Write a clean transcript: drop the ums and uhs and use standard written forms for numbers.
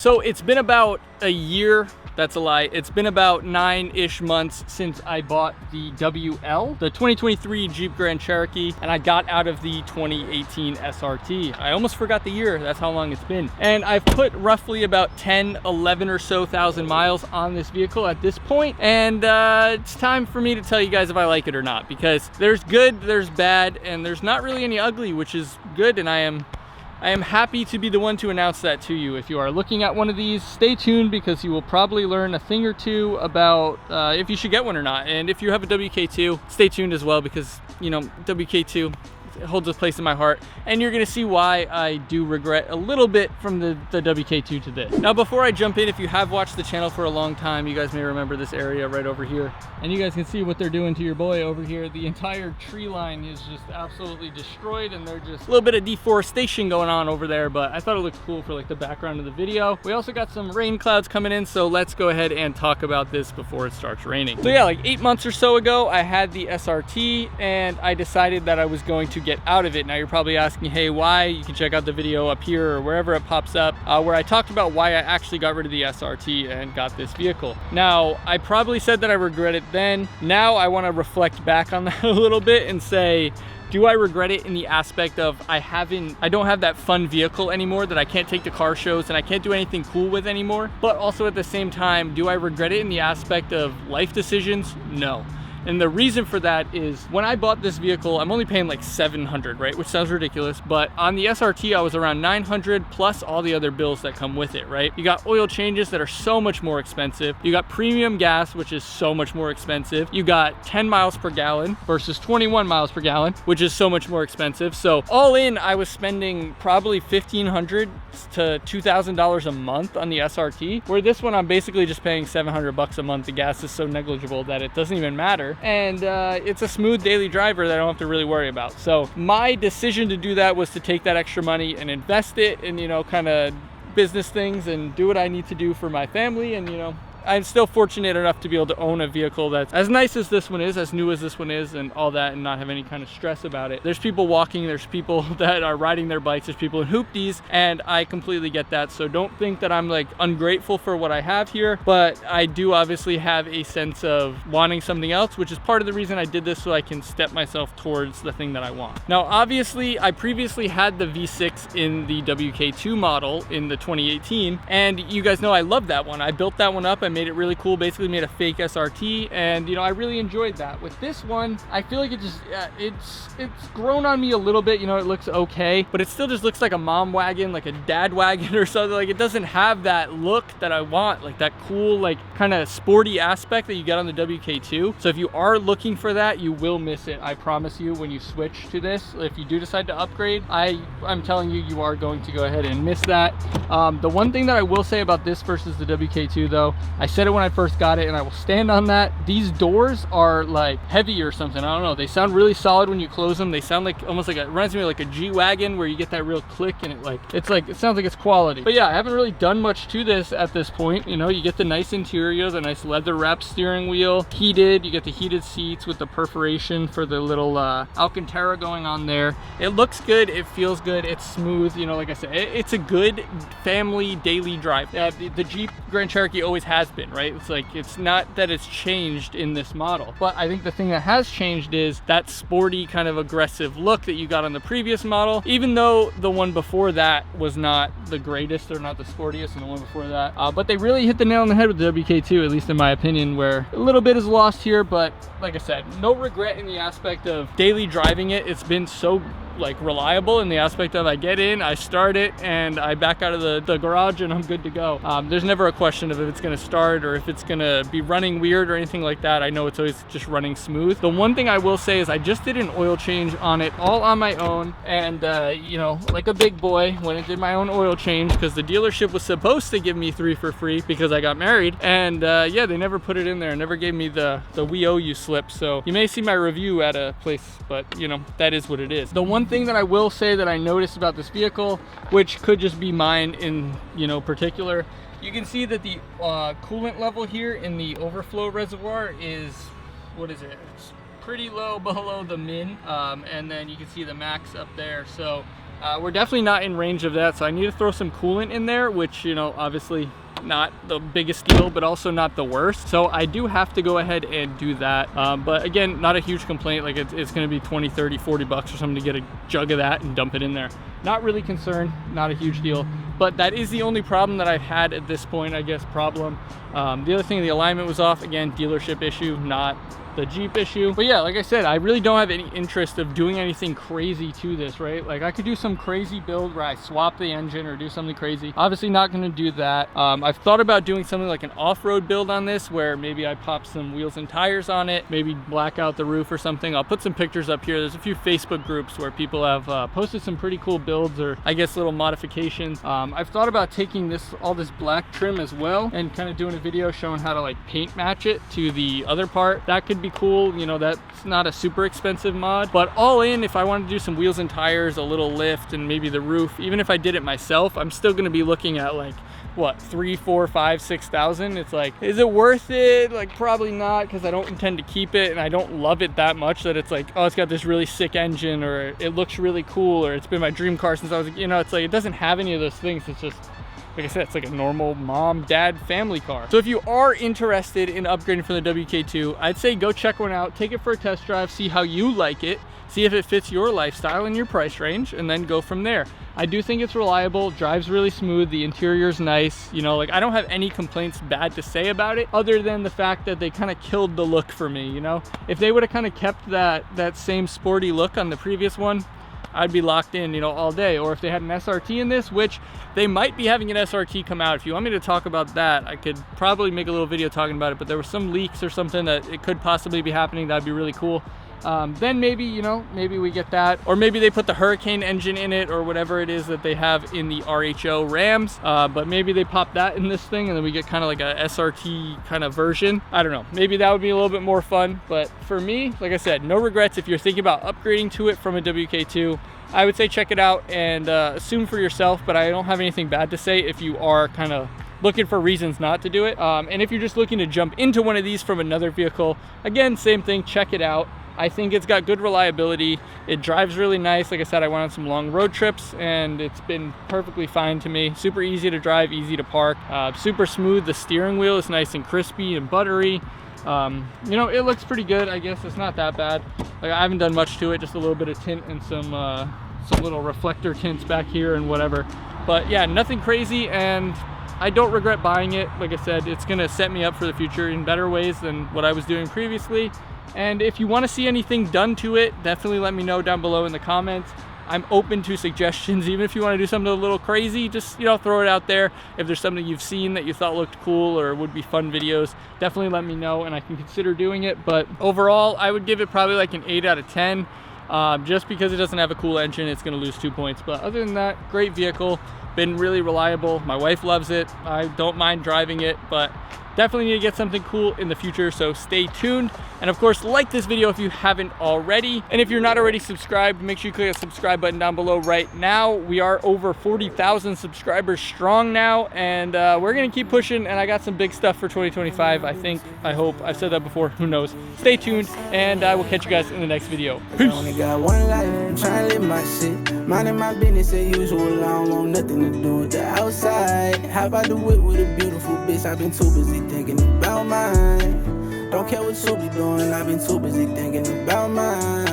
So it's been about a year, that's a lie, it's been about 9-ish months since I bought the WL, the 2023 Jeep Grand Cherokee, and I got out of the 2018 SRT. I almost forgot the year, that's how long it's been. And I've put roughly about 10, 11 or so thousand miles on this vehicle at this point, and it's time for me to tell you guys if I like it or not, because there's good, there's bad, and there's not really any ugly, which is good, and I am happy to be the one to announce that to you. If you are looking at one of these, stay tuned because you will probably learn a thing or two about if you should get one or not. And if you have a WK2, stay tuned as well because, you know, WK2 holds a place in my heart, and you're gonna see why I do regret a little bit from the WK2 to this. Now, before I jump in, if you have watched the channel for a long time, you guys may remember this area right over here, and you guys can see what they're doing to your boy over here. The entire tree line is just absolutely destroyed, and they're just a little bit of deforestation going on over there, but I thought it looked cool for like the background of the video. We also got some rain clouds coming in, so let's go ahead and talk about this before it starts raining. So yeah, like 8 months or so ago, I had the SRT, and I decided that I was going to get out of it. Now you're probably asking, hey, why? You can check out the video up here or wherever it pops up where I talked about why I actually got rid of the SRT and got this vehicle. Now, I probably said that I regret it then. Now I want to reflect back on that a little bit and say, do I regret it in the aspect of I don't have that fun vehicle anymore that I can't take to car shows and I can't do anything cool with anymore? But also at the same time, do I regret it in the aspect of life decisions? No. And the reason for that is when I bought this vehicle, I'm only paying like $700, right? Which sounds ridiculous, but on the SRT, I was around $900 plus all the other bills that come with it, right? You got oil changes that are so much more expensive. You got premium gas, which is so much more expensive. You got 10 miles per gallon versus 21 miles per gallon, which is so much more expensive. So all in, I was spending probably $1,500 to $2,000 a month on the SRT, where this one, I'm basically just paying $700 a month. The gas is so negligible that it doesn't even matter. And it's a smooth daily driver that I don't have to really worry about. So my decision to do that was to take that extra money and invest it in, you know, kind of business things and do what I need to do for my family. And, you know, I'm still fortunate enough to be able to own a vehicle that's as nice as this one is, as new as this one is, and all that, and not have any kind of stress about it. There's people walking, there's people that are riding their bikes, there's people in hoopties, and I completely get that. So don't think that I'm like ungrateful for what I have here, but I do obviously have a sense of wanting something else, which is part of the reason I did this, so I can step myself towards the thing that I want. Now, obviously, I previously had the V6 in the WK2 model in the 2018, and you guys know I love that one. I built that one up, I made it really cool, basically made a fake SRT, and you know, I really enjoyed that. With this one, I feel like it just it's grown on me a little bit. You know, it looks okay, but it still just looks like a mom wagon, like a dad wagon or something. Like, it doesn't have that look that I want, like that cool, like kind of sporty aspect that you get on the WK2. So if you are looking for that, you will miss it. I promise you, when you switch to this, if you do decide to upgrade, I'm telling you, you are going to go ahead and miss that. The one thing that I will say about this versus the WK2 though, I said it when I first got it, and I will stand on that. These doors are like heavy or something. I don't know. They sound really solid when you close them. They sound like almost like it reminds me of like a G-Wagon where you get that real click, and it sounds like it's quality. But yeah, I haven't really done much to this at this point. You know, you get the nice interior, the nice leather wrap steering wheel, heated. You get the heated seats with the perforation for the little Alcantara going on there. It looks good. It feels good. It's smooth. You know, like I said, it's a good family daily drive. The Jeep Grand Cherokee always has been, right? It's like, it's not that it's changed in this model, but I think the thing that has changed is that sporty kind of aggressive look that you got on the previous model, even though the one before that was not the greatest or not the sportiest, and the one before that, but they really hit the nail on the head with the WK2, at least in my opinion, where a little bit is lost here. But like I said, no regret in the aspect of daily driving it. It's been so like reliable in the aspect of I get in, I start it, and I back out of the garage, and I'm good to go. There's never a question of if it's going to start or if it's going to be running weird or anything like that. I know it's always just running smooth. The one thing I will say is I just did an oil change on it all on my own, and you know, like a big boy, went and did my own oil change because the dealership was supposed to give me 3 for free because I got married, and yeah, they never put it in there, never gave me the we owe you slip. So you may see my review at a place, but you know, that is what it is. The one thing that I will say that I noticed about this vehicle, which could just be mine in, you know, particular, you can see that the coolant level here in the overflow reservoir is, what is it? It's pretty low below the min, and then you can see the max up there. So We're definitely not in range of that, so I need to throw some coolant in there, which, you know, obviously not the biggest deal, but also not the worst. So I do have to go ahead and do that. But again, not a huge complaint. Like it's going to be 20, 30, 40 bucks or something to get a jug of that and dump it in there. Not really concerned, not a huge deal. But that is the only problem that I've had at this point, I guess, problem. The other thing, the alignment was off. Again, dealership issue, not the Jeep issue. But yeah, like I said, I really don't have any interest of doing anything crazy to this, right? Like I could do some crazy build where I swap the engine or do something crazy. Obviously not going to do that. I've thought about doing something like an off-road build on this, where maybe I pop some wheels and tires on it, maybe black out the roof or something. I'll put some pictures up here. There's a few Facebook groups where people have posted some pretty cool builds, or I guess little modifications. I've thought about taking all this black trim as well and kind of doing a video showing how to like paint match it to the other part. That could be cool. You know, that's not a super expensive mod, but all in, if I wanted to do some wheels and tires, a little lift, and maybe the roof, even if I did it myself, I'm still going to be looking at like, what, 3, 4, 5, 6,000. It's like, is it worth it? Like, probably not, because I don't intend to keep it, and I don't love it that much that it's like, oh, it's got this really sick engine, or it looks really cool, or it's been my dream car since I was, you know, it's like, it doesn't have any of those things. It's just, like I said, it's like a normal mom, dad, family car. So if you are interested in upgrading from the WK2, I'd say go check one out, take it for a test drive, see how you like it, see if it fits your lifestyle and your price range, and then go from there. I do think it's reliable, drives really smooth, the interior's nice, you know, like I don't have any complaints bad to say about it, other than the fact that they kind of killed the look for me, you know? If they would have kind of kept that same sporty look on the previous one, I'd be locked in, you know, all day. Or if they had an SRT in this, which they might be having an SRT come out. If you want me to talk about that, I could probably make a little video talking about it, but there were some leaks or something that it could possibly be happening. That'd be really cool. Then maybe, you know, maybe we get that, or maybe they put the Hurricane engine in it, or whatever it is that they have in the RHO Rams, but maybe they pop that in this thing and then we get kind of like a SRT kind of version. I don't know, maybe that would be a little bit more fun. But for me, like I said, no regrets. If you're thinking about upgrading to it from a WK2, I would say check it out and assume for yourself, but I don't have anything bad to say if you are kind of looking for reasons not to do it. And if you're just looking to jump into one of these from another vehicle, again, same thing, check it out. I think it's got good reliability. It drives really nice. Like I said, I went on some long road trips and it's been perfectly fine to me. Super easy to drive, easy to park, super smooth. The steering wheel is nice and crispy and buttery. You know, it looks pretty good. I guess it's not that bad. Like, I haven't done much to it, just a little bit of tint and some little reflector tints back here and whatever. But yeah, nothing crazy, and I don't regret buying it. Like I said, it's gonna set me up for the future in better ways than what I was doing previously. And if you want to see anything done to it, definitely let me know down below in the comments. I'm open to suggestions. Even if you want to do something a little crazy, just, you know, throw it out there. If there's something you've seen that you thought looked cool or would be fun videos, definitely let me know and I can consider doing it. But overall, I would give it probably like an 8 out of 10. Just because it doesn't have a cool engine, it's going to lose 2 points. But other than that, great vehicle, been really reliable. My wife loves it. I don't mind driving it, but definitely need to get something cool in the future, so stay tuned. And of course, like this video if you haven't already. And if you're not already subscribed, make sure you click the subscribe button down below right now. We are over 40,000 subscribers strong now, and we're gonna keep pushing, and I got some big stuff for 2025, I think, I hope. I've said that before, who knows. Stay tuned, and I will catch you guys in the next video. Peace. Only got one life, I'm trying to live my shit. Minding my business as usual, I don't want nothing to do with the outside. How about the whip with a beautiful bitch? I've been too busy thinking about mine. Don't care what you be doing, I've been too busy thinking about mine.